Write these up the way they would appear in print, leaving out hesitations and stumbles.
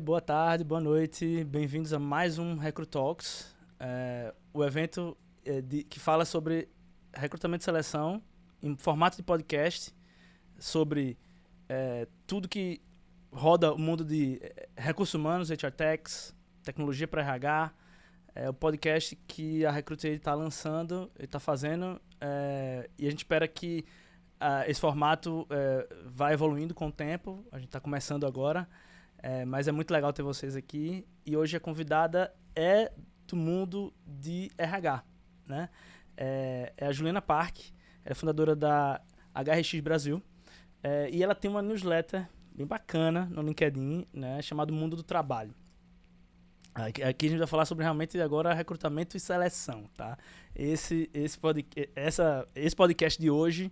boa tarde, boa noite. Bem-vindos a mais um Recruit Talks, o evento que fala sobre recrutamento e seleção em formato de podcast, sobre tudo que roda o mundo de recursos humanos, HR Techs, tecnologia para RH. É o podcast que a Recruit está lançando e está fazendo, e a gente espera que esse formato vá evoluindo com o tempo. A gente está começando agora. Mas é muito legal ter vocês aqui. E hoje a convidada é do mundo de RH, né? É a Juliana Park, ela é fundadora da HRX Brasil. E ela tem uma newsletter bem bacana no LinkedIn, né, chamado Mundo do Trabalho. Aqui a gente vai falar sobre realmente agora recrutamento e seleção, tá? Esse podcast de hoje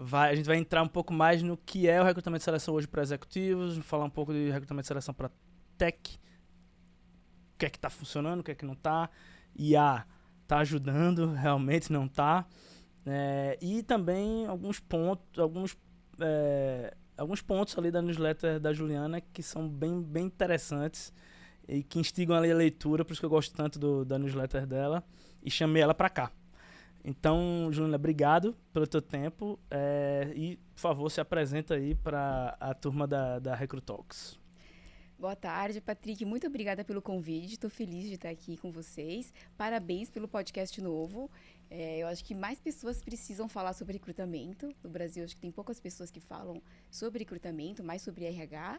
a gente vai entrar um pouco mais no que é o recrutamento e seleção hoje para executivos, falar um pouco de recrutamento e seleção para tech, o que é que está funcionando, o que é que não está, IA está ajudando, realmente não está, e também alguns pontos ali da newsletter da Juliana que são bem interessantes e que instigam ali a leitura, por isso que eu gosto tanto da newsletter dela, e chamei ela para cá. Então, Juliana, obrigado pelo teu tempo e, por favor, se apresenta aí para a turma da Recruit Talks. Boa tarde, Patrick. Muito obrigada pelo convite. Estou feliz de estar aqui com vocês. Parabéns pelo podcast novo. Eu acho que mais pessoas precisam falar sobre recrutamento. No Brasil, acho que tem poucas pessoas que falam sobre recrutamento, mais sobre RH.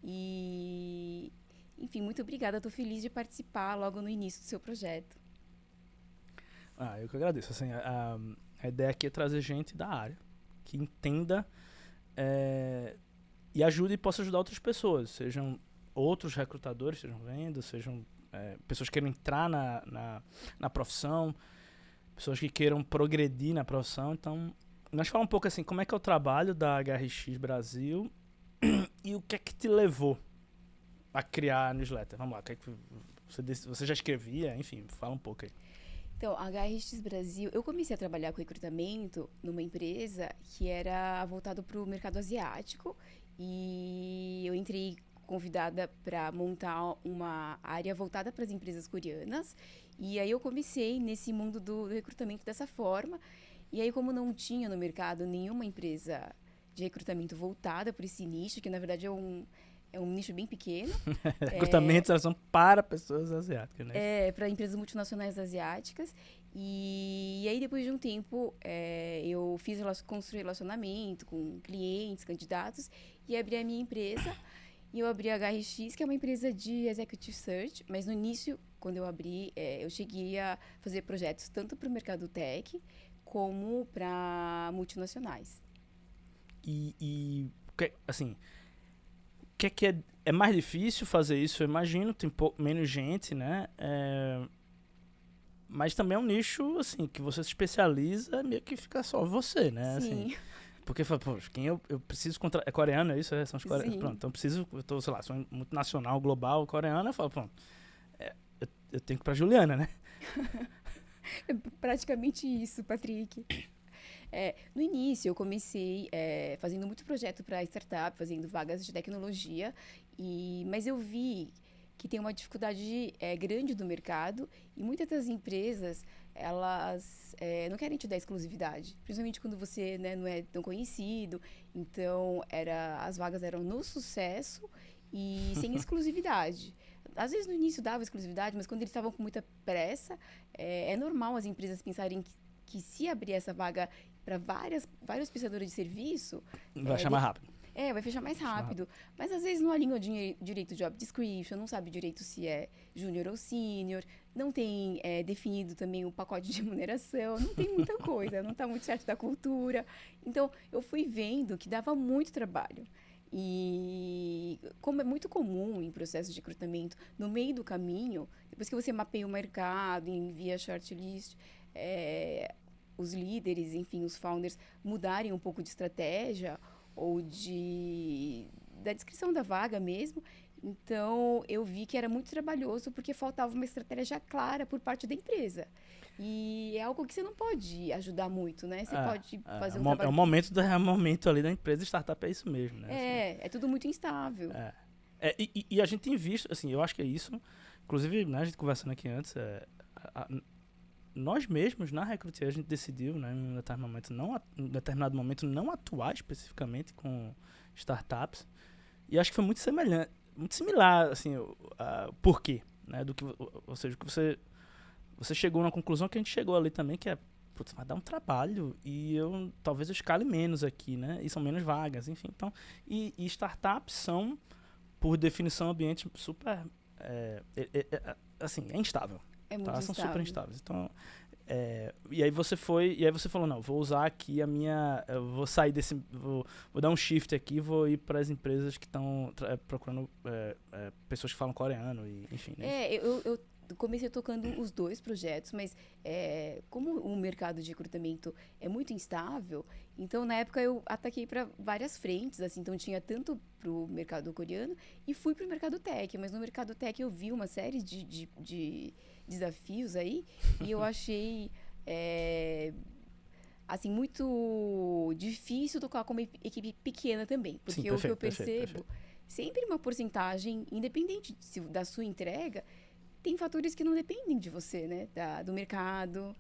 E, enfim, muito obrigada. Estou feliz de participar logo no início do seu projeto. Eu que agradeço. Assim, a ideia aqui é trazer gente da área que entenda e ajude e possa ajudar outras pessoas, sejam outros recrutadores, sejam vendas, sejam pessoas que queiram entrar na profissão, pessoas que queiram progredir na profissão. Então, nós falamos um pouco assim, como é que é o trabalho da HRX Brasil e o que é que te levou a criar a newsletter. Vamos lá, o que é que você já escrevia? Enfim, fala um pouco aí. Então, a HRX Brasil, eu comecei a trabalhar com recrutamento numa empresa que era voltada para o mercado asiático e eu entrei convidada para montar uma área voltada para as empresas coreanas e aí eu comecei nesse mundo do recrutamento dessa forma e aí como não tinha no mercado nenhuma empresa de recrutamento voltada para esse nicho, que na verdade é um nicho bem pequeno. Recrutamento e seleção para pessoas asiáticas, né? Para empresas multinacionais asiáticas. E aí, depois de um tempo, eu construí relacionamento com clientes, candidatos, e abri a minha empresa. E eu abri a HRX, que é uma empresa de Executive Search. Mas no início, quando eu abri, eu cheguei a fazer projetos tanto para o mercado tech, como para multinacionais. E assim... O que é mais difícil fazer isso, eu imagino, tem menos gente, né? Mas também é um nicho, assim, que você se especializa, meio que fica só você, né? Sim. Assim, porque, quem eu preciso contratar... É coreano, é isso? São os coreanos. Sim. Pronto, então eu tô, sei lá, sou multinacional, global, coreana, eu falo, pronto, eu tenho que ir pra Juliana, né? É praticamente isso, Patrick. No início, eu comecei fazendo muito projeto para startup, fazendo vagas de tecnologia, mas eu vi que tem uma dificuldade grande do mercado e muitas das empresas, elas não querem te dar exclusividade, principalmente quando você, né, não é tão conhecido. Então, as vagas eram no sucesso e sem exclusividade. Às vezes, no início dava exclusividade, mas quando eles estavam com muita pressa, é normal as empresas pensarem que se abrir essa vaga para vários prestadores de serviço... Vai chamar rápido. Vai fechar mais rápido. Mas às vezes não alinha direito o job description, não sabe direito se é júnior ou sênior, não tem definido também o pacote de remuneração, não tem muita coisa, não está muito certo da cultura. Então, eu fui vendo que dava muito trabalho. E como é muito comum em processos de recrutamento, no meio do caminho, depois que você mapeia o mercado, envia shortlist, os líderes, enfim, os founders, mudarem um pouco de estratégia ou da descrição da vaga mesmo. Então, eu vi que era muito trabalhoso porque faltava uma estratégia clara por parte da empresa. E é algo que você não pode ajudar muito, né? Você pode fazer um trabalho... É o momento ali da empresa, startup é isso mesmo, né? É tudo muito instável. E a gente tem visto, assim, eu acho que é isso. Inclusive, né, a gente conversando aqui antes, nós mesmos, na Recruit, a gente decidiu, né, em um determinado momento, não atuar especificamente com startups. E acho que foi muito semelhante, muito similar, assim, o porquê, né, ou seja, que você chegou na conclusão que a gente chegou ali também, que putz, vai dar um trabalho e talvez eu escale menos aqui, né, e são menos vagas, enfim, então, e startups são, por definição, ambiente super, assim, é instável. É muito São instável. super instáveis. Então, e aí você falou, não, vou usar aqui eu vou sair vou dar um shift aqui, vou ir para as empresas que estão procurando pessoas que falam coreano, e, enfim. Né? Eu comecei tocando os 2 projetos, mas como o mercado de recrutamento é muito instável, então na época eu ataquei para várias frentes, assim, então tinha tanto para o mercado coreano e fui para o mercado tech, mas no mercado tech eu vi uma série de desafios aí e eu achei assim, muito difícil tocar como equipe pequena também, porque Sim, o que eu perfeito. percebo, sempre uma porcentagem, independente da sua entrega, tem fatores que não dependem de você, né? Do mercado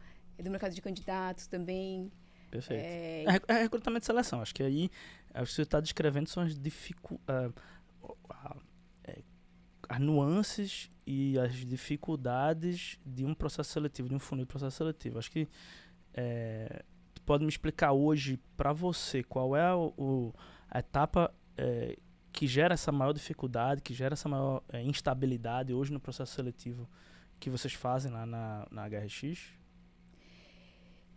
de candidatos também. Perfeito. É recrutamento e seleção. Acho que aí o que você está descrevendo são as nuances e as dificuldades de um processo seletivo, de um funil de processo seletivo. Acho que tu pode me explicar hoje para você qual é a etapa que gera essa maior dificuldade, que gera essa maior instabilidade hoje no processo seletivo que vocês fazem lá na HRX?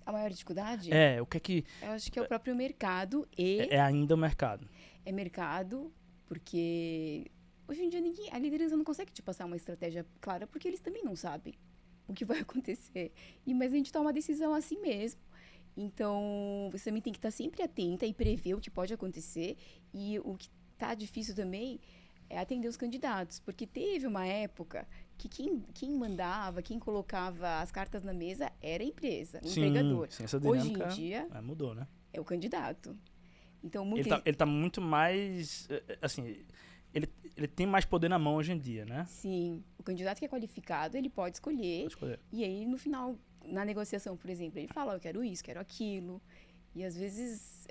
A maior dificuldade? O que é que... Eu acho que é o próprio mercado e... É ainda o mercado. É mercado, porque hoje em dia a liderança não consegue te passar uma estratégia clara, porque eles também não sabem o que vai acontecer. Mas a gente toma uma decisão assim mesmo. Então, você também tem que estar sempre atenta e prever o que pode acontecer. E o que tá difícil também é atender os candidatos, porque teve uma época que quem mandava, quem colocava as cartas na mesa era a empresa, o empregador. Sim, essa Hoje dinâmica em dia mudou, né? é o candidato. Então, ele tá muito mais, assim, ele tem mais poder na mão hoje em dia, né? Sim, o candidato que é qualificado, ele pode escolher. E aí, no final, na negociação, por exemplo, ele fala, eu quero isso, quero aquilo. E às vezes,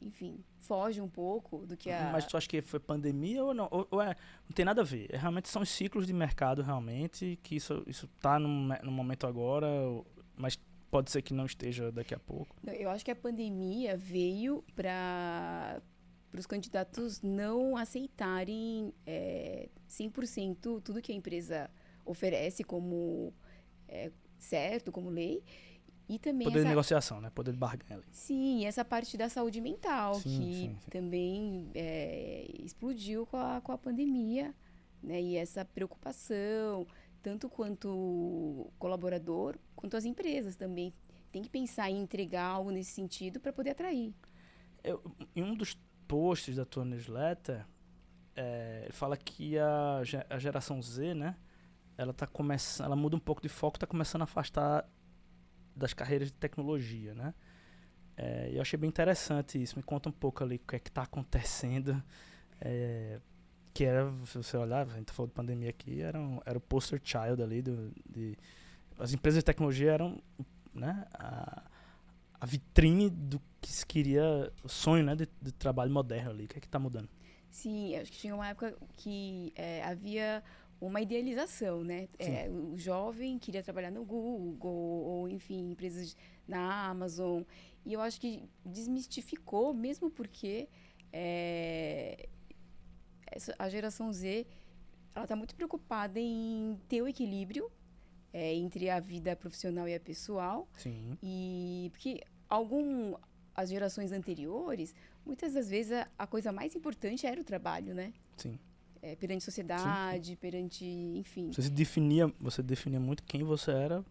enfim, foge um pouco do que Mas tu acha que foi pandemia ou não? Não tem nada a ver. Realmente são os ciclos de mercado, realmente, que isso tá no momento agora, mas pode ser que não esteja daqui a pouco. Eu acho que a pandemia veio para os candidatos não aceitarem 100% tudo que a empresa oferece como certo, como lei. E também poder de negociação, né? Poder de barganha. Sim, essa parte da saúde mental, sim. também explodiu com a pandemia, né? E essa preocupação, tanto quanto colaborador, quanto as empresas também. Tem que pensar em entregar algo nesse sentido para poder atrair. Em um dos posts da tua newsletter, ele fala que a geração Z, né? Ela muda um pouco de foco, está começando a afastar das carreiras de tecnologia, né? Eu achei bem interessante isso. Me conta um pouco ali o que é que está acontecendo. Que era, se você olhar, a gente falou de pandemia aqui, era o poster child ali as empresas de tecnologia eram, né, a vitrine do que se queria, o sonho, né, de trabalho moderno ali. O que é que está mudando? Sim, acho que tinha uma época que havia uma idealização, né? O jovem queria trabalhar no Google, ou enfim, empresas na Amazon. E eu acho que desmistificou, mesmo porque a geração Z, ela está muito preocupada em ter o equilíbrio entre a vida profissional e a pessoal. Sim. E porque as gerações anteriores, muitas das vezes a coisa mais importante era o trabalho, né? Sim. Perante a sociedade, perante, enfim. Você definia muito quem você era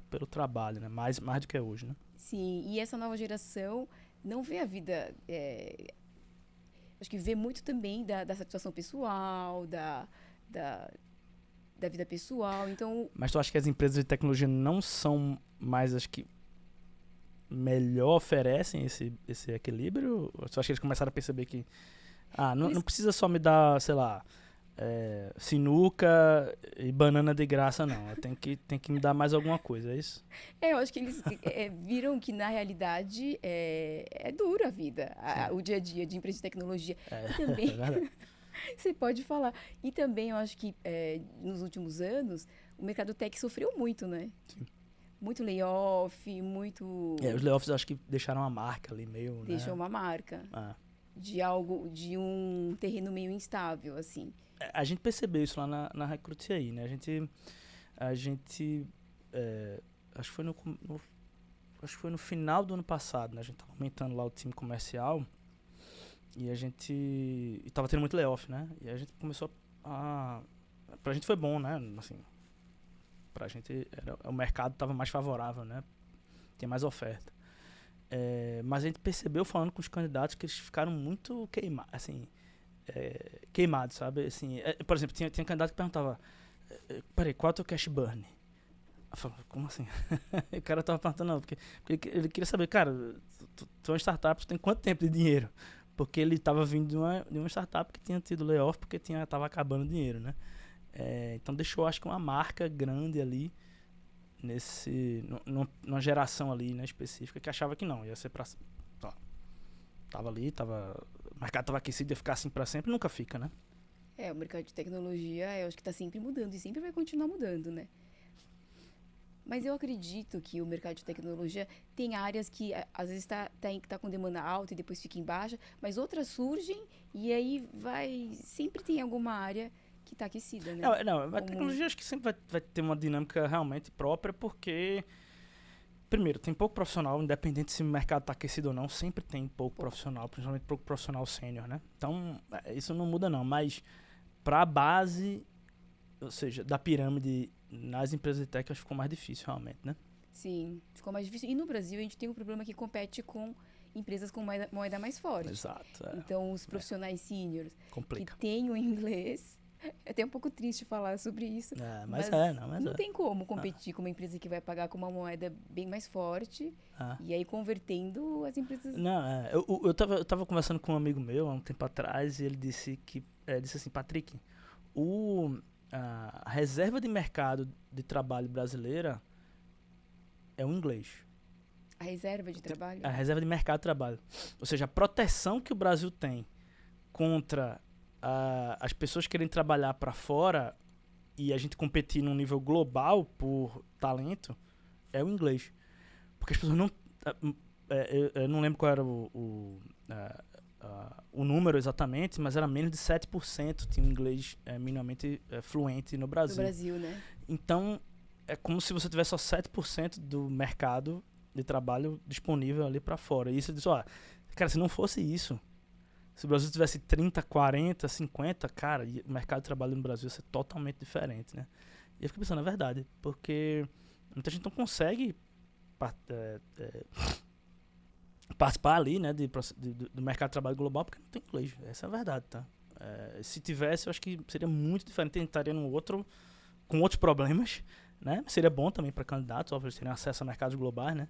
pelo trabalho, né? Mais do que é hoje, né? Sim, e essa nova geração não vê a vida... acho que vê muito também da satisfação pessoal, da vida pessoal, então... Mas tu acha que as empresas de tecnologia não são mais as que melhor oferecem esse equilíbrio? Ou tu acha que eles começaram a perceber que Não precisa só me dar, sei lá, sinuca e banana de graça, não. Tem que me dar mais alguma coisa, é isso? Eu acho que eles viram que, na realidade, é dura a vida, o dia a dia de empresa de tecnologia. E também, você pode falar. E também, eu acho que, nos últimos anos, o mercado tech sofreu muito, né? Sim. Muito layoff, muito... Os layoffs eu acho que deixaram uma marca ali meio, Deixou uma marca de um terreno meio instável, assim. A gente percebeu isso lá na Recruit aí, né? A gente acho que foi no final do ano passado, né? A gente tava aumentando lá o time comercial e tava tendo muito layoff, né? E a gente começou pra gente foi bom, né? Assim, pra gente o mercado tava mais favorável, né? Tinha mais oferta. Mas a gente percebeu, falando com os candidatos, que eles ficaram muito queimados, sabe? Assim, por exemplo, tinha candidato que perguntava, peraí, qual é o teu cash burn? Eu falava, como assim? O cara tava perguntando, não, porque ele queria saber, cara, tu é uma startup, tu tem quanto tempo de dinheiro? Porque ele tava vindo de uma startup que tinha tido layoff porque tava acabando o dinheiro, né? Então deixou, acho que uma marca grande ali, numa geração ali, né, específica, que achava que não, ia ser pra... Tava ali, o mercado tava aquecido, ia ficar assim pra sempre, nunca fica, né? O mercado de tecnologia, eu acho que tá sempre mudando e sempre vai continuar mudando, né? Mas eu acredito que o mercado de tecnologia tem áreas que às vezes tá com demanda alta e depois fica em baixa, mas outras surgem e aí sempre tem alguma área que tá aquecida, né? A tecnologia acho que sempre vai ter uma dinâmica realmente própria, porque primeiro, tem pouco profissional, independente se o mercado está aquecido ou não, sempre tem pouco profissional, principalmente pouco profissional sênior, né? Então, isso não muda não, mas para a base, ou seja, da pirâmide nas empresas de tech, acho que ficou mais difícil realmente, né? Sim, ficou mais difícil. E no Brasil, a gente tem um problema que compete com empresas com moeda mais forte. Exato. Então, os profissionais seniors complica. Que têm o inglês... É até um pouco triste falar sobre isso. Mas não tem como competir com uma empresa que vai pagar com uma moeda bem mais forte e aí convertendo as empresas. Eu tava conversando com um amigo meu há um tempo atrás e ele disse assim, Patrick, a reserva de mercado de trabalho brasileira é o inglês. A reserva de trabalho? A reserva de mercado de trabalho. Ou seja, a proteção que o Brasil tem contra as pessoas querem trabalhar para fora e a gente competir num nível global por talento é o inglês. Porque as pessoas não... eu não lembro qual era o número exatamente, mas era menos de 7% tinha um inglês minimamente fluente no Brasil. No Brasil, né? Então, é como se você tivesse só 7% do mercado de trabalho disponível ali para fora. E isso diz, cara, se não fosse isso, se o Brasil tivesse 30, 40, 50, cara, o mercado de trabalho no Brasil ia ser totalmente diferente, né? E eu fico pensando, é verdade, porque muita gente não consegue participar ali, né, do mercado de trabalho global porque não tem inglês. Essa é a verdade, tá? Se tivesse, eu acho que seria muito diferente, estaria com outros problemas, né? Seria bom também para candidatos, óbvio, terem acesso a mercados globais, né?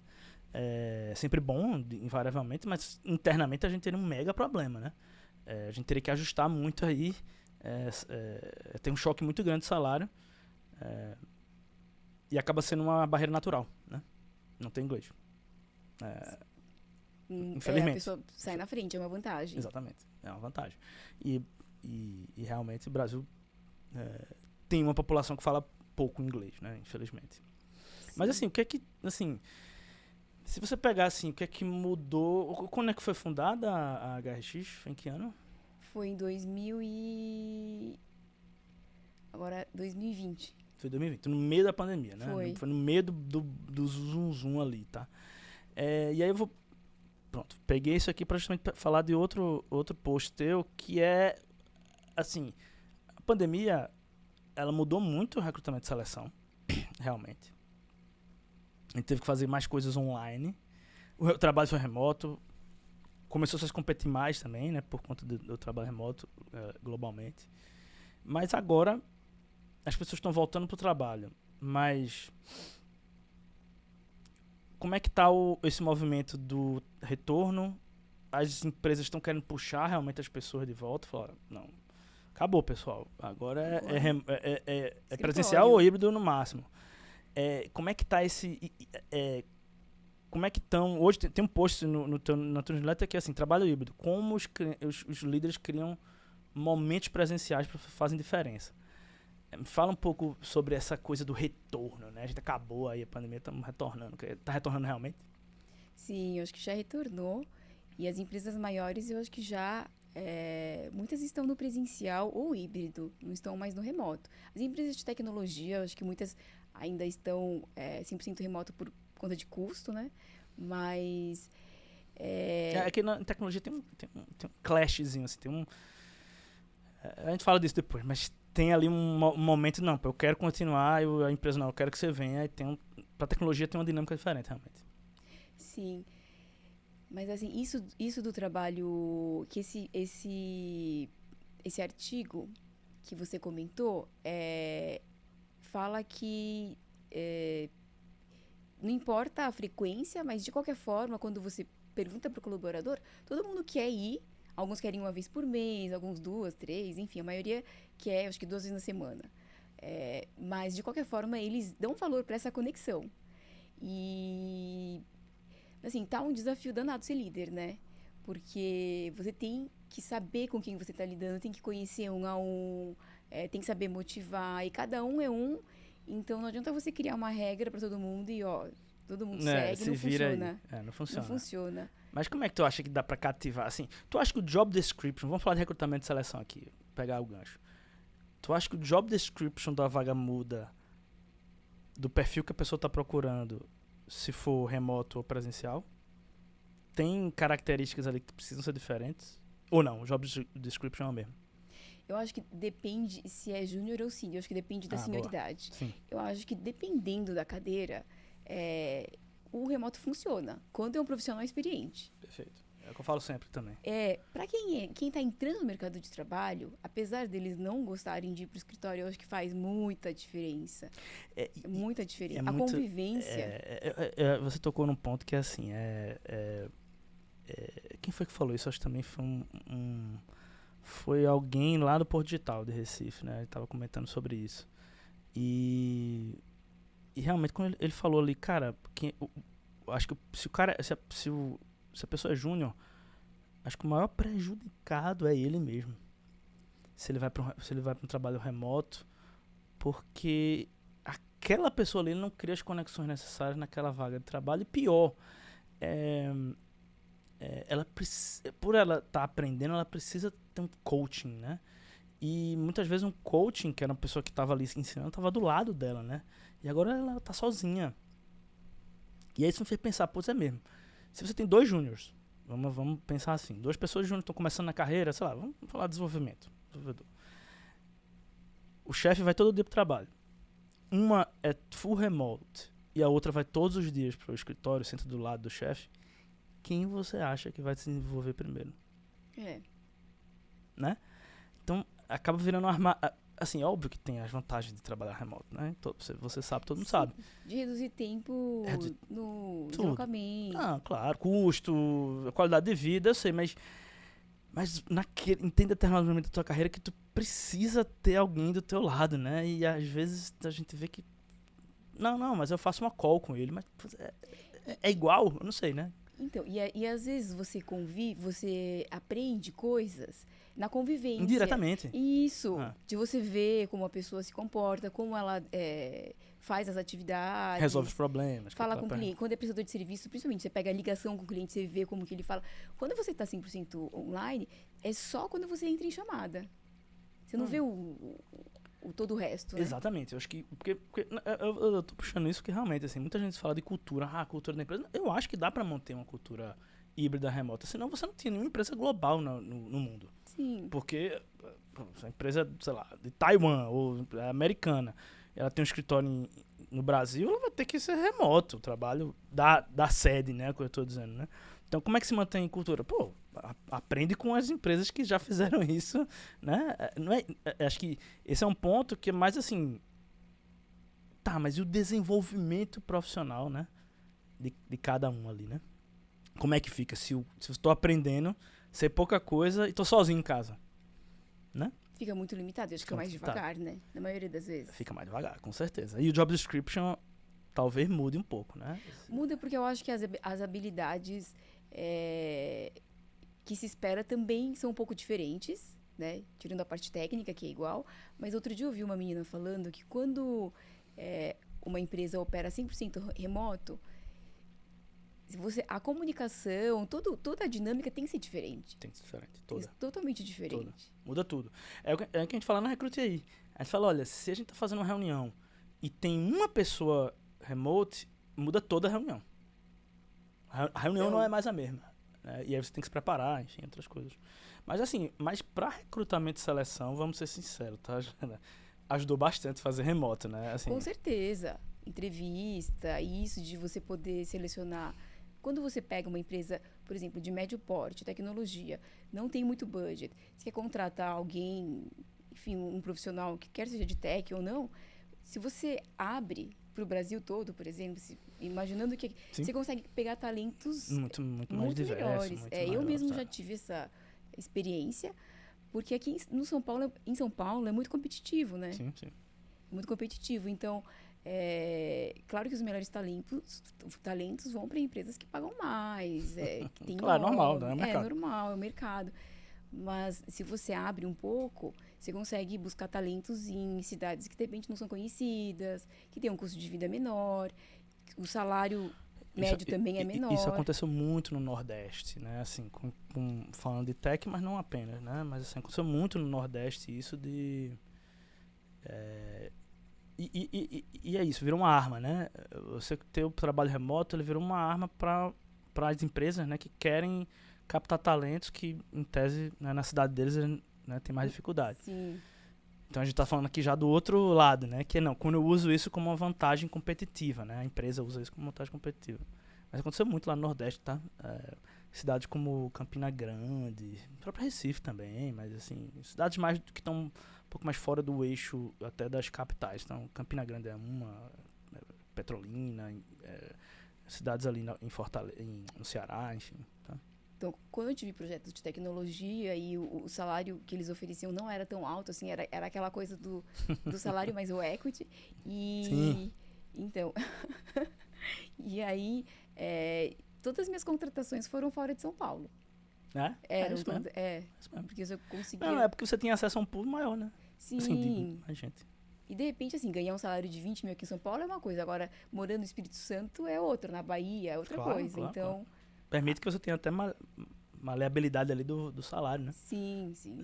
Sempre bom, invariavelmente, mas internamente a gente teria um mega problema, né? A gente teria que ajustar muito aí, tem um choque muito grande de salário e acaba sendo uma barreira natural, né? Não tem inglês. Infelizmente. A pessoa sai na frente, é uma vantagem. Exatamente, é uma vantagem. E realmente o Brasil tem uma população que fala pouco inglês, né? Infelizmente. Sim. Mas assim, o que é que... Assim, se você pegar assim, o que é que mudou... Quando é que foi fundada a HRX? Foi em que ano? Foi em 2020. Foi 2020, no meio da pandemia, né? Foi no meio do zoom ali, tá? E aí eu vou... Pronto, peguei isso aqui para justamente falar de outro post teu, que é, assim, a pandemia, ela mudou muito o recrutamento de seleção, realmente. A gente teve que fazer mais coisas online. O trabalho foi remoto. Começou a se competir mais também, né? Por conta do trabalho remoto globalmente. Mas agora as pessoas estão voltando para o trabalho. Mas como é que está esse movimento do retorno as empresas estão querendo puxar realmente as pessoas de volta? Falaram, não, acabou, pessoal. Agora é presencial ou híbrido no máximo. Como é que tá esse... como é que estão... Hoje tem um post na tua newsletter que é assim, trabalho híbrido. Como os líderes criam momentos presenciais que fazem diferença. Me fala um pouco sobre essa coisa do retorno, né? A gente acabou aí a pandemia, estamos retornando. Tá retornando realmente? Sim, eu acho que já retornou. E as empresas maiores, eu acho que já... muitas estão no presencial ou híbrido, não estão mais no remoto. As empresas de tecnologia, eu acho que muitas ainda estão 100% remoto por conta de custo, né? Mas... É que na tecnologia tem um clashzinho, assim, a gente fala disso depois, mas tem ali um momento, não, eu quero continuar, a empresa, não, eu quero que você venha, e pra tecnologia tem uma dinâmica diferente, realmente. Sim. Mas, assim, isso do trabalho, que esse artigo que você comentou, fala que não importa a frequência, mas, de qualquer forma, quando você pergunta para o colaborador, todo mundo quer ir. Alguns querem uma vez por mês, alguns 2, 3, enfim, a maioria quer, acho que 2 vezes na semana. Mas, de qualquer forma, eles dão valor para essa conexão. E, assim, tá um desafio danado ser líder, né? Porque você tem que saber com quem você está lidando, tem que conhecer um a um, tem que saber motivar, e cada um é um. Então, não adianta você criar uma regra para todo mundo e, todo mundo segue, não funciona. Não funciona. Não funciona. Mas como é que tu acha que dá pra cativar? Assim, tu acha que o job description... Vamos falar de recrutamento e seleção aqui. Pegar o gancho. Tu acha que o job description da vaga muda do perfil que a pessoa tá procurando, se for remoto ou presencial? Tem características ali que precisam ser diferentes? Ou não? O job description é o mesmo? Eu acho que depende se é júnior ou sênior. Eu acho que depende da senioridade. Sim. Eu acho que dependendo da cadeira... o remoto funciona quando é um profissional experiente. Perfeito. É o que eu falo sempre também. Para quem está entrando no mercado de trabalho, apesar deles não gostarem de ir para o escritório, eu acho que faz muita diferença. Muita diferença. A convivência... você tocou num ponto que é assim, quem foi que falou isso? Acho que também foi foi alguém lá do Porto Digital de Recife, né? Ele estava comentando sobre isso. E realmente, quando ele falou ali, cara, acho que se o cara, se a pessoa é júnior, acho que o maior prejudicado é ele mesmo. Se ele vai para um trabalho remoto, porque aquela pessoa ali não cria as conexões necessárias naquela vaga de trabalho. E pior, por ela estar aprendendo, ela precisa ter um coaching, né? E muitas vezes um coaching, que era uma pessoa que estava ali se ensinando, estava do lado dela, né? E agora ela tá sozinha. E aí isso me fez pensar, é mesmo. Se você tem 2 júniors, vamos pensar assim, 2 pessoas júnior estão começando na carreira, sei lá, vamos falar de desenvolvedor. O chefe vai todo dia pro trabalho. Uma é full remote e a outra vai todos os dias pro escritório, senta do lado do chefe. Quem você acha que vai se desenvolver primeiro? Né? Então, acaba virando assim, óbvio que tem as vantagens de trabalhar remoto, né? Você sabe, todo mundo sabe. De reduzir tempo no deslocamento. Claro, custo, qualidade de vida, eu sei, mas tem determinado momento da tua carreira que tu precisa ter alguém do teu lado, né? E às vezes a gente vê que não, mas eu faço uma call com ele, mas é igual, eu não sei, né? Então, e às vezes você aprende coisas na convivência. Indiretamente. Isso, de você ver como a pessoa se comporta, como ela faz as atividades. Resolve os problemas. Fala com o cliente. Quando é prestador de serviço, principalmente, você pega a ligação com o cliente, você vê como que ele fala. Quando você está 100% online, é só quando você entra em chamada. Você não vê todo o resto, né? Exatamente. Eu acho que... Porque eu tô puxando isso porque realmente, assim, muita gente fala de cultura, cultura da empresa. Eu acho que dá pra manter uma cultura híbrida remota. Senão você não tinha nenhuma empresa global no mundo. Sim. Porque a empresa, sei lá, de Taiwan ou americana, ela tem um escritório no Brasil, ela vai ter que ser remoto. O trabalho da sede, né? Que eu tô dizendo, né? Então, como é que se mantém cultura? Aprende com as empresas que já fizeram isso, né? Acho que esse é um ponto que é mais assim... Tá, mas e o desenvolvimento profissional, né? De cada um ali, né? como é que fica? Se eu estou aprendendo, sei pouca coisa e estou sozinho em casa, né? Fica muito limitado, acho que Fica é mais muito limitado. devagar, né? Na maioria das vezes. Fica mais devagar, com certeza. E o job description talvez mude um pouco, né? Muda porque eu acho que as habilidades que se espera também são um pouco diferentes, né? Tirando a parte técnica, que é igual. Mas outro dia eu ouvi uma menina falando que quando uma empresa opera 100% remoto, a comunicação, toda a dinâmica tem que ser diferente. Tem que ser diferente, Tem que toda. ser totalmente diferente. Toda. Muda tudo. É o que a gente fala na Recrute aí. A gente fala, olha, se a gente tá fazendo uma reunião e tem uma pessoa remote, muda toda a reunião. A reunião não é mais a mesma. Né? E aí você tem que se preparar, enfim, outras coisas. Mas assim, para recrutamento e seleção, vamos ser sinceros, tá? Ajudou bastante fazer remoto, né? Assim, Com certeza. Entrevista, isso de você poder selecionar. Quando você pega uma empresa, por exemplo, de médio porte, tecnologia, não tem muito budget, você quer contratar alguém, enfim, um profissional que quer seja de tech ou não, se você abre para o Brasil todo, por exemplo, imaginando que Sim. você consegue pegar talentos muito mais diversos. melhores. Muito eu maiores, mesmo tá? já tive essa experiência, porque aqui em São Paulo é muito competitivo, né? Sim, sim. Muito competitivo. Então, claro que os melhores talentos vão para empresas que pagam mais, que tem Claro, nome, normal, né? É o mercado. normal, é o mercado. Mas se você abre um pouco, você consegue buscar talentos em cidades que de repente não são conhecidas, que têm um custo de vida menor, o salário médio também é menor. Isso aconteceu muito no Nordeste, né? Assim, falando de tech, mas não apenas, né? Mas assim, aconteceu muito no Nordeste isso de... E é isso, virou uma arma, né? Você ter o trabalho remoto, ele virou uma arma para as empresas, né? Que querem captar talentos que, em tese, né, na cidade deles, né, tem mais dificuldade. Sim. Então a gente está falando aqui já do outro lado, né? Que não, quando eu uso isso como uma vantagem competitiva, né? A empresa usa isso como uma vantagem competitiva. Mas aconteceu muito lá no Nordeste, tá? Cidades como Campina Grande, próprio Recife também, mas assim, cidades mais que estão um pouco mais fora do eixo até das capitais. Então, Campina Grande é uma, Petrolina, cidades ali em Fortaleza, no Ceará, enfim, tá? Então, quando eu tive projetos de tecnologia e o salário que eles ofereciam não era tão alto, assim, era aquela coisa do salário mais o equity. Sim. Então, e aí, todas as minhas contratações foram fora de São Paulo. Isso mesmo. Isso mesmo. Porque eu conseguia... Não, é porque você tinha acesso a um pool maior, né? Sim. Assim, de mais gente. E, de repente, assim, ganhar um salário de 20 mil aqui em São Paulo é uma coisa. Agora, morando no Espírito Santo é outra. Na Bahia é outra coisa. Claro, então... Claro. Permite que você tenha até maleabilidade ali do salário, né? Sim, sim.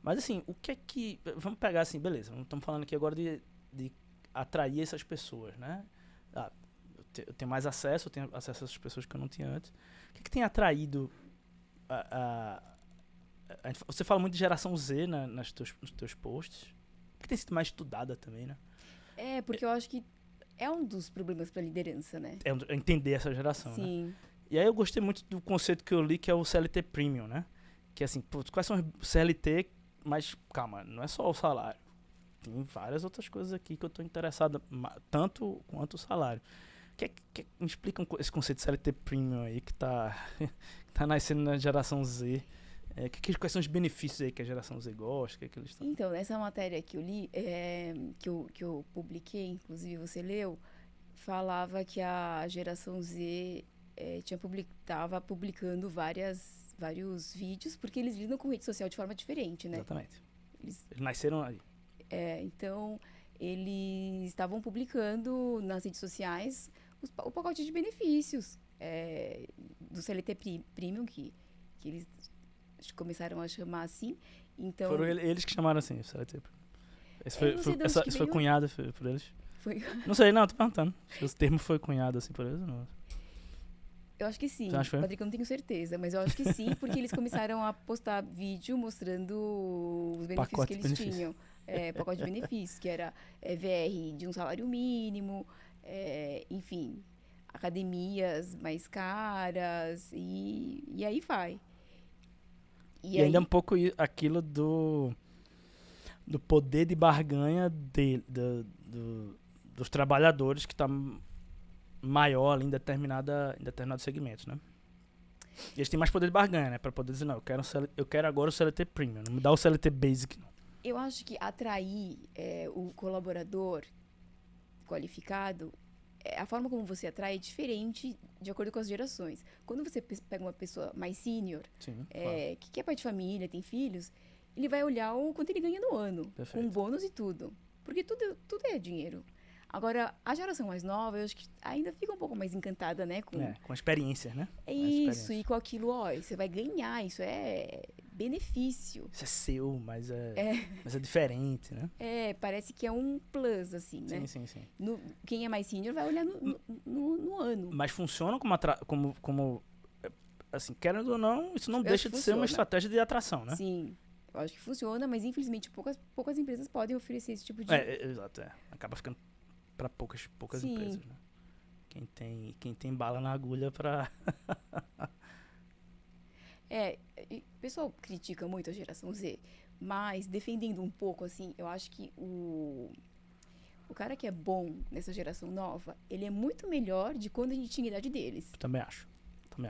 Mas, assim, o que é que... Vamos pegar, assim, beleza. Estamos falando aqui agora de atrair essas pessoas, né? Eu tenho mais acesso, eu tenho acesso a essas pessoas que eu não tinha antes. O que é que tem atraído... Você fala muito de geração Z nos teus posts. Porque tem sido mais estudada também, né? Porque eu acho que é um dos problemas para a liderança, né? É entender essa geração, Sim. né? E aí eu gostei muito do conceito que eu li, que é o CLT Premium, né? Que assim, quais são os CLT, mas calma, não é só o salário. Tem várias outras coisas aqui que eu estou interessado, tanto quanto o salário. Me explica esse conceito de CLT Premium aí, que tá nascendo na geração Z. Quais são os benefícios aí que a geração Z gosta? Que eles estão... Então, nessa matéria que eu li, que eu publiquei, inclusive você leu, falava que a geração Z estava publicando vários vídeos, porque eles lidam com rede social de forma diferente, né? Exatamente. Eles nasceram aí. Então, eles estavam publicando nas redes sociais o pacote de benefícios do CLT Premium, que eles começaram a chamar assim. Então, foram eles que chamaram assim, o CLT Premium. Esse foi cunhado por eles? Foi. Não sei, não, tô perguntando. Se esse termo foi cunhado assim por eles ou não? Eu acho que sim. Você acha que foi? Patrick, eu não tenho certeza, mas eu acho que sim, porque eles começaram a postar vídeo mostrando os benefícios Pacote que eles tinham. Pacote de benefícios, que era VR de um salário mínimo, enfim, academias mais caras, e aí vai. E ainda um pouco aquilo do poder de barganha dos trabalhadores que está maior ali em determinados segmentos, né? E eles têm mais poder de barganha, né? Pra poder dizer, não, eu quero agora o CLT Premium, não me dá o CLT Basic, não. Eu acho que atrair o colaborador qualificado, a forma como você atrai é diferente de acordo com as gerações. Quando você pega uma pessoa mais sênior, Sim, claro. que é pai de família, tem filhos, ele vai olhar o quanto ele ganha no ano, Perfeito. com bônus e tudo. Porque tudo é dinheiro. Agora, a geração mais nova, eu acho que ainda fica um pouco mais encantada, né? Com a experiência, né? isso, e com aquilo, você vai ganhar, isso é benefício. Isso é seu, mas é diferente, né? Parece que é um plus, assim, né? Sim. Quem é mais sênior vai olhar no ano. Mas funciona como assim, querendo ou não, isso não Eu deixa acho de que ser uma funciona. estratégia de atração, né? Sim, eu acho que funciona, mas infelizmente poucas empresas podem oferecer esse tipo de... Exato, Acaba ficando para poucas Sim. empresas, né? Quem tem bala na agulha para O pessoal critica muito a geração Z, mas defendendo um pouco, assim, eu acho que o cara que é bom nessa geração nova, ele é muito melhor de quando a gente tinha a idade deles. Também acho.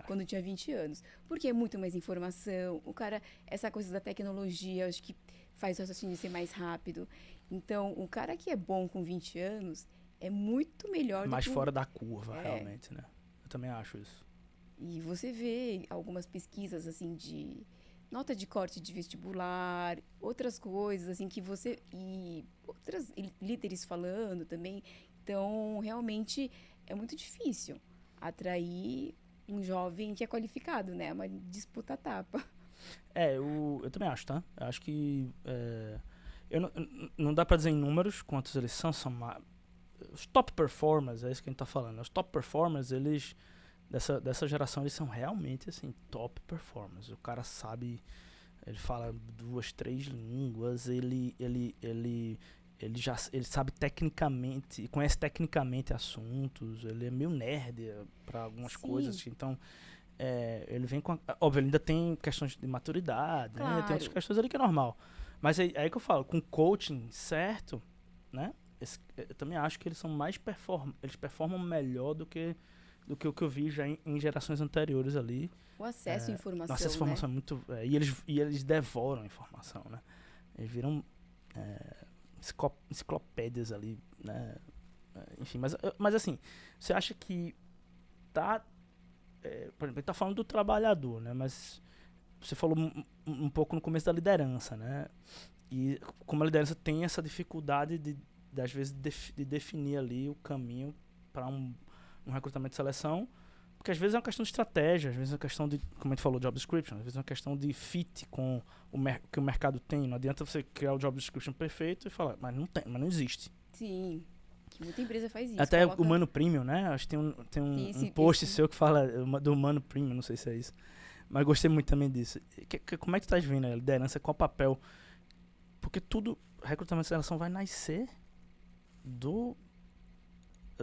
Quando tinha 20 anos. Porque é muito mais informação. O cara, essa coisa da tecnologia, acho que faz o raciocínio ser mais rápido. Então, o cara que é bom com 20 anos é muito melhor mais do que fora da curva, realmente, né? Eu também acho isso. E você vê algumas pesquisas, assim, de nota de corte de vestibular, outras coisas, assim, que você... E outros líderes falando também. Então, realmente, é muito difícil atrair um jovem que é qualificado, né? É uma disputa a tapa. Eu também acho, tá? Eu acho que... não dá pra dizer em números quantos eles são os top performers, é isso que a gente tá falando. Os top performers, eles... Dessa geração, eles são realmente, assim, top performers. O cara sabe... Ele fala 2, 3 línguas, ele sabe tecnicamente, conhece tecnicamente assuntos, ele é meio nerd para algumas coisas, então ele vem com... Óbvio, ele ainda tem questões de maturidade, Claro. né? Tem outras questões ali que é normal. Mas aí que eu falo, com coaching certo, né? Eu também acho que eles são mais eles performam melhor do que o que eu vi já em gerações anteriores ali. O acesso à informação, Nossa, essa informação é muito... E eles devoram a informação, né? Eles viram enciclopédias ali, né? Enfim, mas assim, você acha que tá... por exemplo, ele tá falando do trabalhador, né? Mas você falou um pouco no começo da liderança, né? E como a liderança tem essa dificuldade de às vezes, de definir ali o caminho para um recrutamento de seleção, porque às vezes é uma questão de estratégia, às vezes é uma questão de, como a gente falou, job description, às vezes é uma questão de fit com o que o mercado tem. Não adianta você criar o job description perfeito e falar, mas não existe. Sim, que muita empresa faz isso. Até o Humano Premium, né? Acho que tem um post seu que fala do Humano Premium, não sei se é isso. Mas gostei muito também disso. Como é que tu estás vendo a liderança? Qual o papel? Porque recrutamento de seleção vai nascer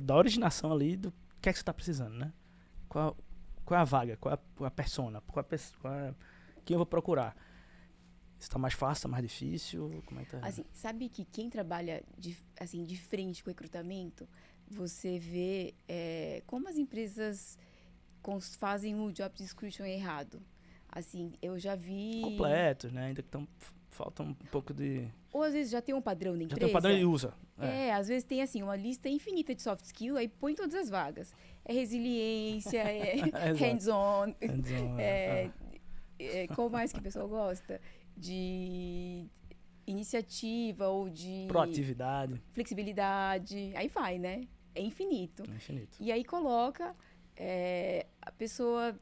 da originação ali do que é que você está precisando, né? Qual é a vaga? Qual é a persona? Quem eu vou procurar? Está mais fácil, está mais difícil? Como é que tá? Assim, sabe que quem trabalha de frente com o recrutamento, você vê como as empresas fazem o job description errado. Assim, eu já vi... Completos, né? Ainda falta um pouco de... Ou às vezes já tem um padrão da empresa. Já tem um padrão e usa. Às vezes tem assim, uma lista infinita de soft skill, aí põe todas as vagas. É resiliência, hands-on. Qual mais que o pessoal gosta? De iniciativa ou de... Proatividade. Flexibilidade. Aí vai, né? É infinito. Infinito. E aí coloca a pessoa...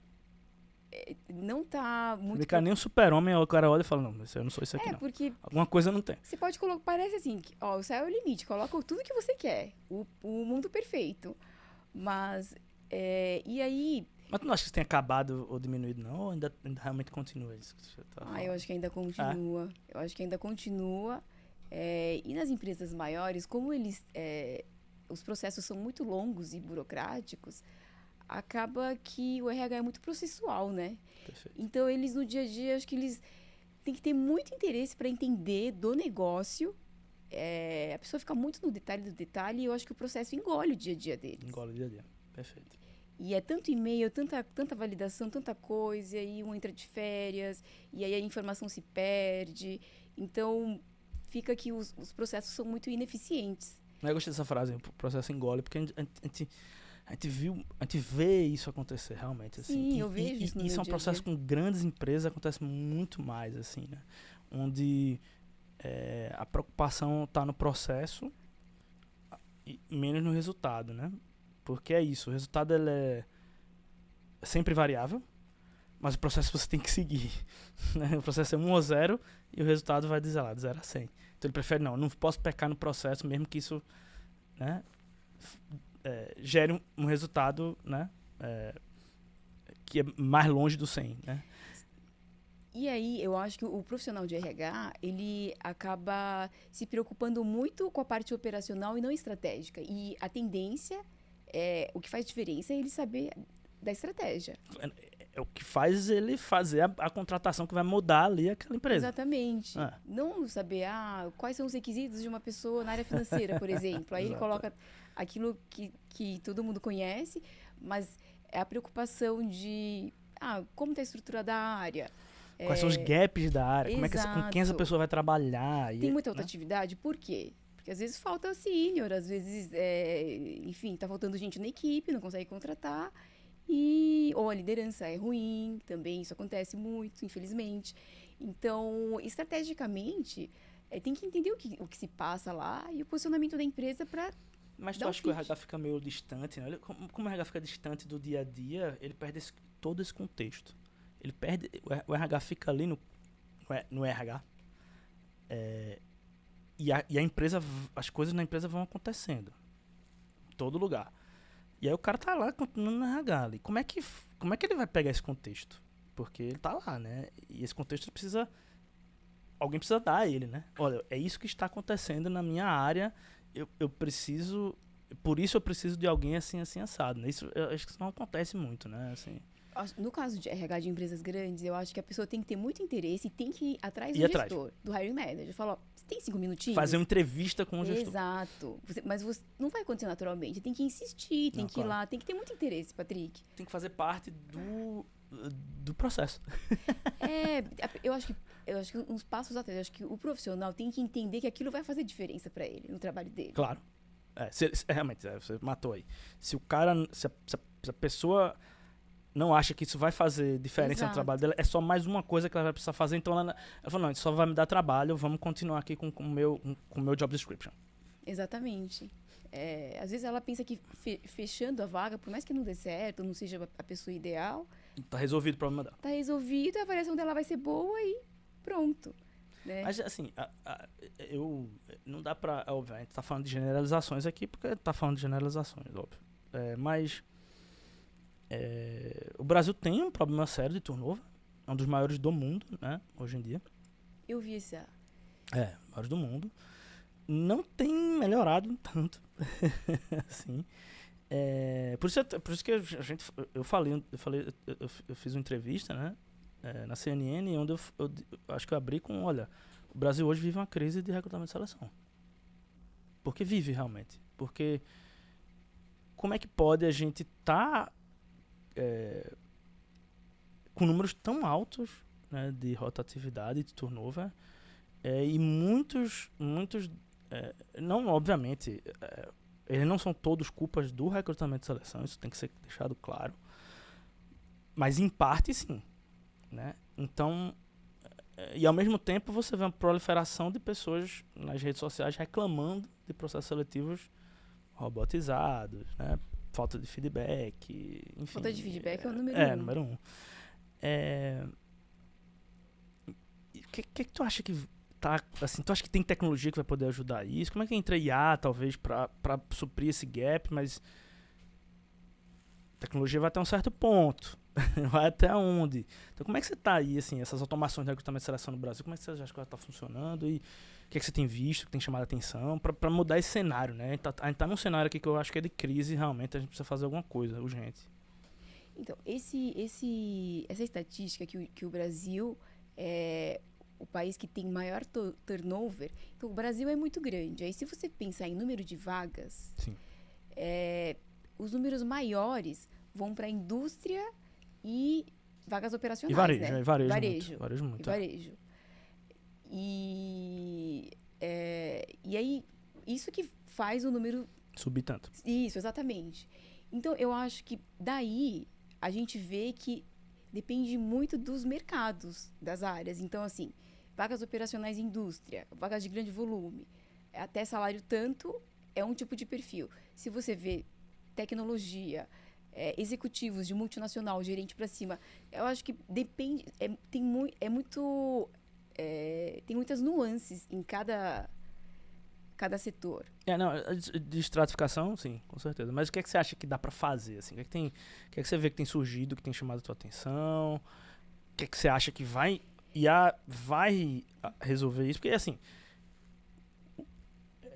não tá muito... Não fica nem um super-homem, o cara olha e fala, não, eu não sou isso aqui, não. Porque alguma coisa não tem. você pode colocar, parece assim, o céu é o limite, coloca tudo que você quer, o mundo perfeito. Mas, e aí... Mas tu não acha que isso tem acabado ou diminuído, não? Ou ainda realmente continua isso que você tá falando? Eu acho que ainda continua. Eu acho que ainda continua. E nas empresas maiores, como os processos são muito longos e burocráticos, acaba que o RH é muito processual, né? Perfeito. Então, eles no dia a dia, acho que eles têm que ter muito interesse para entender do negócio. A pessoa fica muito no detalhe do detalhe e eu acho que o processo engole o dia a dia deles. Engole o dia a dia. Perfeito. E é tanto e-mail, tanta validação, tanta coisa, e aí um entra de férias, e aí a informação se perde. Então, fica que os processos são muito ineficientes. Eu gostei dessa frase, o processo engole, porque a gente vê isso acontecer realmente. Assim. Sim, eu vejo isso no isso é um dia a processo dia. com grandes empresas, acontece muito mais, assim, né? Onde a preocupação está no processo e menos no resultado, né? Porque é isso, o resultado ele é sempre variável, mas o processo você tem que seguir. Né? O processo é 1 ou 0 e o resultado vai de 0 a 100. Então ele prefere, não posso pecar no processo, mesmo que isso, né, gere um resultado, né, que é mais longe do 100. Né? E aí, eu acho que o profissional de RH, ele acaba se preocupando muito com a parte operacional e não estratégica. E a tendência, o que faz diferença é ele saber da estratégia. É o que faz ele fazer a contratação que vai mudar ali aquela empresa. Exatamente. Não saber quais são os requisitos de uma pessoa na área financeira, por exemplo. Aí ele coloca aquilo que todo mundo conhece, mas é a preocupação de como está estruturada a área. Quais são os gaps da área, com quem essa pessoa vai trabalhar. Tem muita rotatividade? Por quê? Porque às vezes falta sênior, às vezes, enfim, tá faltando gente na equipe, não consegue contratar. Ou a liderança é ruim, também isso acontece muito, infelizmente. Então, estrategicamente, tem que entender o que se passa lá e o posicionamento da empresa para. Mas tu acha que o RH fica meio distante, né? Como o RH fica distante do dia a dia, ele perde todo esse contexto. Ele perde. O RH fica ali no RH. E a empresa, as coisas na empresa vão acontecendo. Em todo lugar. E aí o cara tá lá, continuando no RH ali. Como é que ele vai pegar esse contexto? Porque ele tá lá, né? E esse contexto alguém precisa dar a ele, né? Olha, é isso que está acontecendo na minha área. Eu preciso... Por isso eu preciso de alguém assim, assado. Né? Eu acho que isso não acontece muito, né? Assim... No caso de RH de empresas grandes, eu acho que a pessoa tem que ter muito interesse e tem que ir atrás do gestor, do hiring manager. Falar, você tem 5 minutinhos? Fazer uma entrevista com o gestor. Exato. Mas não vai acontecer naturalmente. Tem que insistir, tem que ir lá, tem que ter muito interesse, Patrick. Tem que fazer parte do processo. Eu acho que uns passos atrás, eu acho que o profissional tem que entender que aquilo vai fazer diferença para ele, no trabalho dele. Claro. Realmente, você matou aí. Se a pessoa não acha que isso vai fazer diferença no trabalho dela, é só mais uma coisa que ela vai precisar fazer, então ela fala, não, isso só vai me dar trabalho, vamos continuar aqui com o meu job description. Exatamente. Às vezes ela pensa que fechando a vaga, por mais que não dê certo, não seja a pessoa ideal... Tá resolvido o problema dela. Tá resolvido, a avaliação dela vai ser boa e pronto. Né? Mas, assim, não dá pra... Óbvio, a gente tá falando de generalizações aqui, porque tá falando de generalizações, óbvio. Mas... o Brasil tem um problema sério de turnover. É um dos maiores do mundo, né? Hoje em dia. Eu vi esse... maiores do mundo. Não tem melhorado tanto. assim. Por isso que eu fiz uma entrevista, né? Na CNN, onde eu acho que eu abri com, olha, o Brasil hoje vive uma crise de recrutamento e seleção. Porque vive realmente. Porque como é que pode a gente com números tão altos, né, de rotatividade, de turnover, e muitos não, obviamente, eles não são todos culpas do recrutamento e seleção, isso tem que ser deixado claro, mas em parte sim, né? Então, e ao mesmo tempo você vê uma proliferação de pessoas nas redes sociais reclamando de processos seletivos robotizados, né? Falta de feedback, enfim. Falta de feedback é o número 1. Número 1. O que tu acha que assim, tu acha que tem tecnologia que vai poder ajudar isso? Como é que entra IA, talvez, para suprir esse gap, mas a tecnologia vai até um certo ponto. Vai até onde? Então, como é que você tá aí, assim, essas automações de recrutamento e seleção no Brasil, como é que você acha que ela tá funcionando e o que é que você tem visto, que tem chamado a atenção para mudar esse cenário, né? A gente tá num cenário aqui que eu acho que é de crise, realmente a gente precisa fazer alguma coisa urgente. Então, essa estatística que o Brasil é o país que tem maior turnover, então o Brasil é muito grande. Aí, se você pensar em número de vagas, Sim. Os números maiores vão para indústria e vagas operacionais, E varejo, né? varejo muito. Varejo muito. Varejo. E aí, isso que faz o número... Subir tanto. Isso, exatamente. Então, eu acho que daí a gente vê que depende muito dos mercados, das áreas. Então, assim, vagas operacionais em indústria, vagas de grande volume, até salário tanto, é um tipo de perfil. Se você vê tecnologia, executivos de multinacional, gerente para cima, eu acho que depende, tem muitas nuances em cada setor. Não, de estratificação, sim, com certeza. Mas o que é que você acha que dá pra fazer? Assim? O que é que você vê que tem surgido, que tem chamado a tua atenção? O que é que você acha que vai resolver isso? Porque, assim,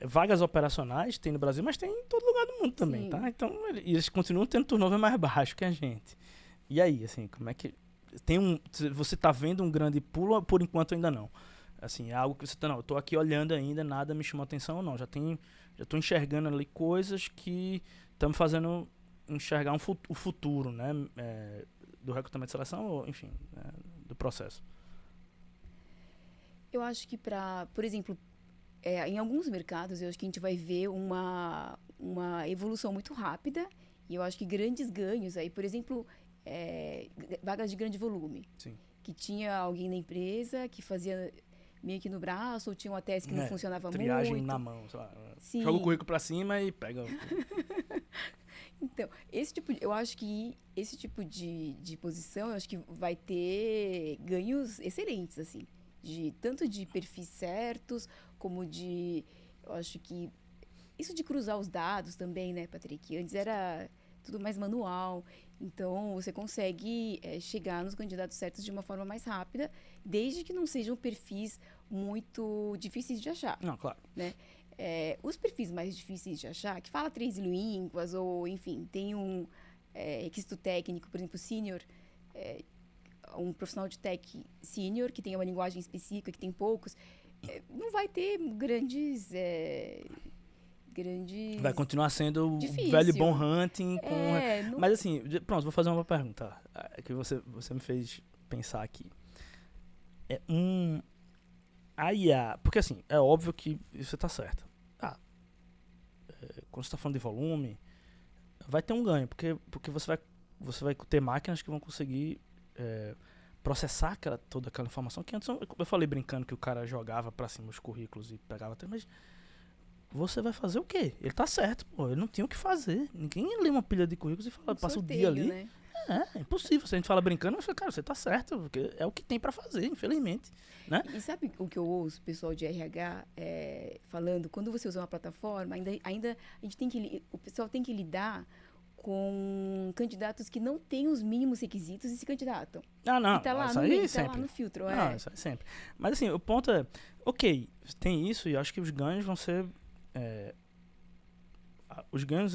vagas operacionais tem no Brasil, mas tem em todo lugar do mundo também, Sim. tá? Então, eles continuam tendo turnover mais baixo que a gente. E aí, assim, como é que... Você tá vendo um grande pulo, por enquanto ainda não. Assim, é algo que você tá, não, eu tô aqui olhando ainda, nada me chamou atenção ou não. Já tô enxergando ali coisas que estão me fazendo enxergar o futuro, né? Do recrutamento de seleção, ou, enfim, do processo. Eu acho que por exemplo, em alguns mercados, eu acho que a gente vai ver uma evolução muito rápida e eu acho que grandes ganhos aí, por exemplo, vagas de grande volume. Sim. Que tinha alguém na empresa que fazia meio que no braço, ou tinha uma tese que não funcionava triagem muito. na mão, sei lá. Sim. Joga o currículo pra cima e pega. Então, eu acho que esse tipo de posição, eu acho que vai ter ganhos excelentes, assim. Tanto de perfis certos, como eu acho que isso de cruzar os dados também, né, Patrick? Antes era tudo mais manual. Então, você consegue chegar nos candidatos certos de uma forma mais rápida, desde que não sejam perfis muito difíceis de achar. Não, claro. Né? Os perfis mais difíceis de achar, que fala 3 línguas, ou, enfim, tem um requisito técnico, por exemplo, sênior, um profissional de tech sênior, que tem uma linguagem específica, que tem poucos, não vai ter grandes... Vai continuar sendo Difícil. o velho bom hunting. Não... Mas assim, pronto, vou fazer uma pergunta que você me fez pensar aqui. A IA, porque assim, é óbvio que você tá certo. Quando você tá falando de volume, vai ter um ganho, porque você vai ter máquinas que vão conseguir processar toda aquela informação que antes, eu falei brincando que o cara jogava pra cima os currículos e pegava até, mas você vai fazer o quê? Ele tá certo, pô. Ele não tinha o que fazer. Ninguém lê uma pilha de currículos e passa sorteio, o dia ali. Né? É impossível. Se a gente fala brincando, eu falo, cara, você tá certo, porque é o que tem pra fazer, infelizmente. Né? E sabe o que eu ouço o pessoal de RH falando? Quando você usa uma plataforma, ainda o pessoal tem que lidar com candidatos que não têm os mínimos requisitos e se candidatam. Não. E tá lá isso no aí meio, sempre. tá lá no filtro. Não, isso aí sempre. Mas assim, o ponto é, ok, tem isso e acho que os ganhos vão ser... os ganhos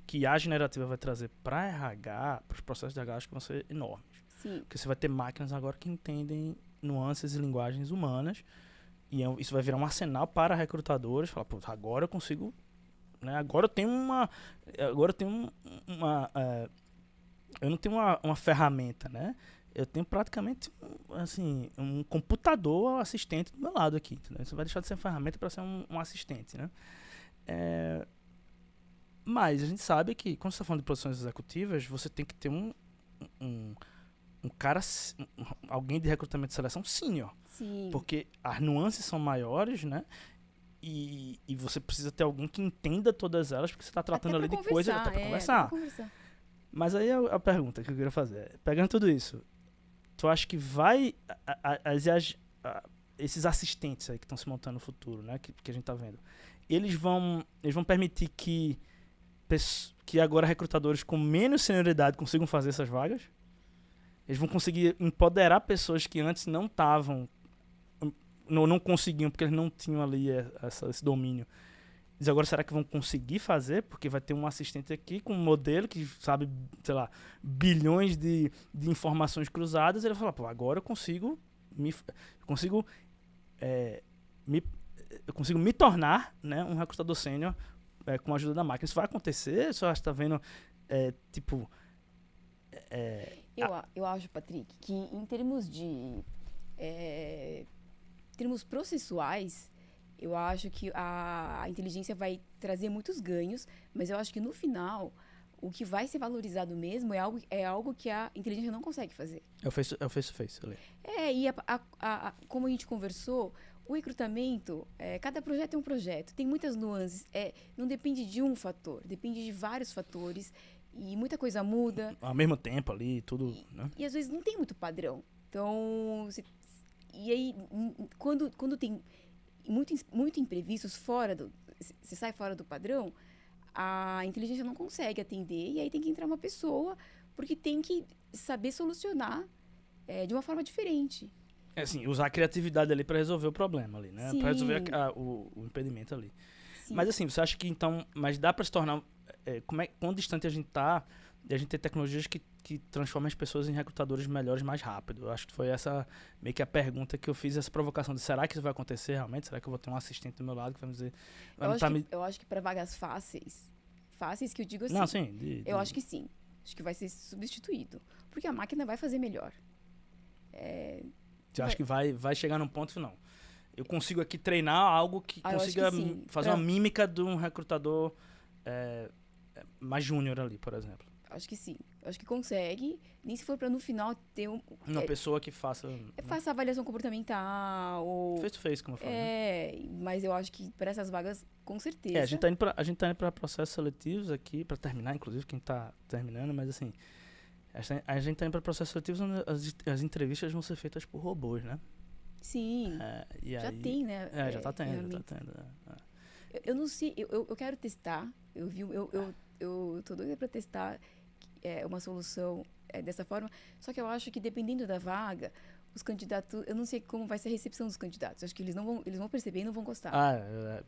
que a generativa vai trazer para RH, para os processos de RH, acho que vão ser enormes. Sim. Porque você vai ter máquinas agora que entendem nuances e linguagens humanas e isso vai virar um arsenal para recrutadores. Falar, pô, agora eu consigo, né? Agora eu tenho eu não tenho uma ferramenta, né? Eu tenho praticamente um computador assistente do meu lado aqui. Entendeu? Você vai deixar de ser uma ferramenta para ser um assistente, né? Mas a gente sabe que quando você está falando de posições executivas, você tem que ter um cara, alguém de recrutamento e seleção senior. Sim. Porque as nuances são maiores, né? E você precisa ter alguém que entenda todas elas, porque você está tratando ali de coisas até para conversar. Mas aí a pergunta que eu queria fazer é, pegando tudo isso, tu acha que esses assistentes aí que estão se montando no futuro, né? Que a gente está vendo, eles vão permitir que agora recrutadores com menos senioridade consigam fazer essas vagas? Eles vão conseguir empoderar pessoas que antes não estavam, não conseguiam, porque eles não tinham ali esse domínio. Eles agora será que vão conseguir fazer? Porque vai ter um assistente aqui com um modelo que sabe, sei lá, bilhões de informações cruzadas. Ele vai falar, pô, agora eu consigo me tornar, né, um recrutador sênior com a ajuda da máquina. Isso vai acontecer? Você está vendo tipo... Eu acho, Patrick, que em termos de... termos processuais, eu acho que a inteligência vai trazer muitos ganhos, mas eu acho que no final, o que vai ser valorizado mesmo é algo que a inteligência não consegue fazer. É o face-to-face ali. E como a gente conversou, o recrutamento, cada projeto é um projeto, tem muitas nuances, não depende de um fator, depende de vários fatores e muita coisa muda. Ao mesmo tempo ali, tudo, né? E às vezes não tem muito padrão. Então, e aí, quando tem muito imprevistos você sai fora do padrão, a inteligência não consegue atender e aí tem que entrar uma pessoa, porque tem que saber solucionar de uma forma diferente. Assim, usar a criatividade ali para resolver o problema ali, né? Sim. Para resolver o impedimento ali. Sim. Mas assim, você acha que então... Mas dá para se tornar... quão distante a gente tá de a gente ter tecnologias que transformam as pessoas em recrutadores melhores mais rápido? Eu acho que foi essa meio que a pergunta que eu fiz, essa provocação de será que isso vai acontecer realmente? Será que eu vou ter um assistente do meu lado que vai me dizer... Eu acho que para vagas fáceis que eu digo assim... Não, sim. Eu acho que sim. Acho que vai ser substituído. Porque a máquina vai fazer melhor. Você acha que vai chegar num ponto final? Eu consigo aqui treinar algo que consiga fazer uma mímica de um recrutador mais júnior ali, por exemplo. Acho que sim. Acho que consegue. Nem se for para no final ter uma pessoa que faça... faça avaliação comportamental. Ou, face-to-face, como eu falei. Mas eu acho que para essas vagas, com certeza. A gente tá indo para processos seletivos aqui, para terminar, inclusive, quem tá terminando, mas assim... A gente tá indo para processos seletivos onde as entrevistas vão ser feitas por robôs, né? Sim. Já tem, né? Já tá tendo. Eu não sei, eu quero testar. Eu tô doida para testar uma solução dessa forma. Só que eu acho que dependendo da vaga, os candidatos, eu não sei como vai ser a recepção dos candidatos. Acho que eles vão perceber e não vão gostar.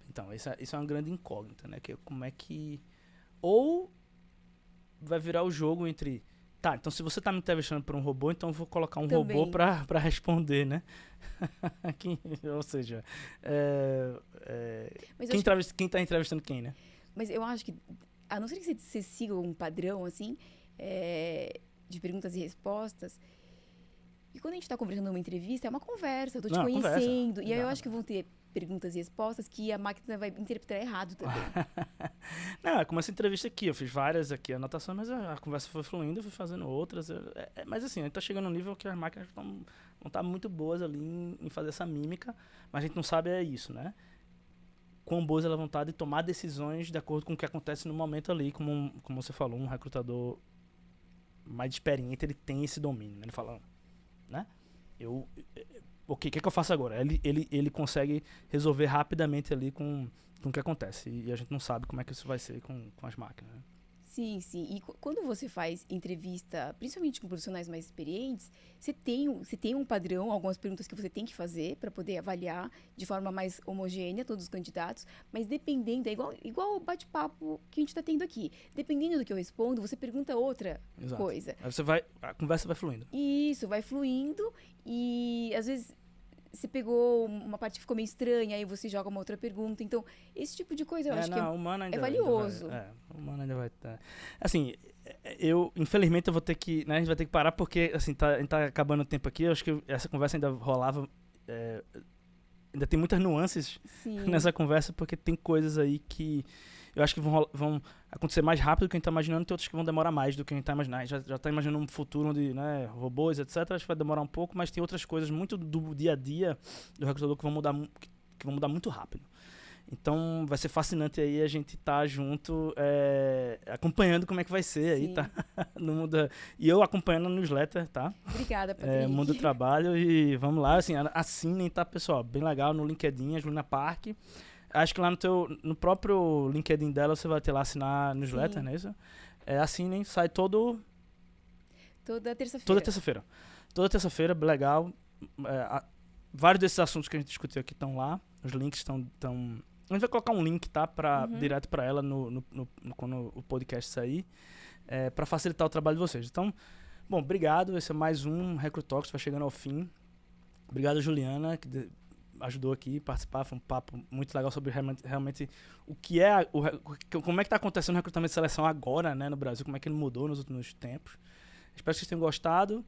Então, isso é uma grande incógnita, né? Que como é que... Ou vai virar o jogo entre... Tá, então se você tá me entrevistando por um robô, então eu vou colocar um robô pra responder, né? Ou seja, quem tá entrevistando quem, né? Mas eu acho que, a não ser que você siga um padrão, assim, de perguntas e respostas, e quando a gente tá conversando numa entrevista, é uma conversa, eu tô te conhecendo, conversa. E aí eu acho que vão ter perguntas e respostas que a máquina vai interpretar errado também. Não, é como essa entrevista aqui, eu fiz várias aqui anotações, mas a conversa foi fluindo, eu fui fazendo outras. Mas assim, a gente tá chegando num nível que as máquinas vão estar muito boas ali em fazer essa mímica, mas a gente não sabe isso, né? Quão boas elas vão estar de tomar decisões de acordo com o que acontece no momento ali, como você falou, um recrutador mais experiente, ele tem esse domínio, né? Ele fala, né? O que eu faço agora? Ele consegue resolver rapidamente ali com o que acontece. E a gente não sabe como é que isso vai ser com as máquinas, né? Sim, sim. E quando você faz entrevista, principalmente com profissionais mais experientes, você tem um padrão, algumas perguntas que você tem que fazer para poder avaliar de forma mais homogênea todos os candidatos, mas dependendo, igual o bate-papo que a gente está tendo aqui. Dependendo do que eu respondo, você pergunta outra coisa. Aí a conversa vai fluindo. Isso, vai fluindo e às vezes você pegou uma parte que ficou meio estranha, aí você joga uma outra pergunta. Então, esse tipo de coisa eu acho que é valioso. O humano ainda vai estar... Assim, infelizmente, eu vou ter que... Né, a gente vai ter que parar porque, assim, a gente tá acabando o tempo aqui. Eu acho que essa conversa ainda rolava... ainda tem muitas nuances nessa conversa, porque tem coisas aí que eu acho que vão acontecer mais rápido do que a gente está imaginando, e tem outras que vão demorar mais do que a gente está imaginando. A gente já está imaginando um futuro onde, né, robôs, etc. Acho que vai demorar um pouco, mas tem outras coisas muito do dia a dia do recrutador que vão mudar muito rápido. Então vai ser fascinante aí a gente estar junto, acompanhando como é que vai ser aí, tá? No mundo, e eu acompanhando a newsletter, tá? Obrigada, Patrick. Mundo do Trabalho, e vamos lá, assim, assinem, tá, pessoal? Bem legal, no LinkedIn, a Juliana Park. Acho que lá no próprio LinkedIn dela você vai ter lá assinar a newsletter, não é isso? Assinem, sai toda terça-feira. Toda terça-feira, legal. Vários desses assuntos que a gente discutiu aqui estão lá. Os links estão... A gente vai colocar um link, tá? Direto para ela quando o podcast sair. Para facilitar o trabalho de vocês. Então, bom, obrigado. Esse é mais um Recrutalks, vai chegando ao fim. Obrigado, Juliana. ajudou aqui a participar. Foi um papo muito legal sobre realmente o que é, como é que está acontecendo o recrutamento de seleção agora, né, no Brasil, como é que ele mudou nos últimos tempos. Espero que vocês tenham gostado.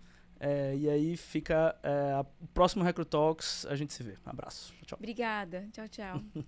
E aí fica o próximo Recruit Talks, a gente se vê. Um abraço. Tchau. Obrigada. Tchau, tchau.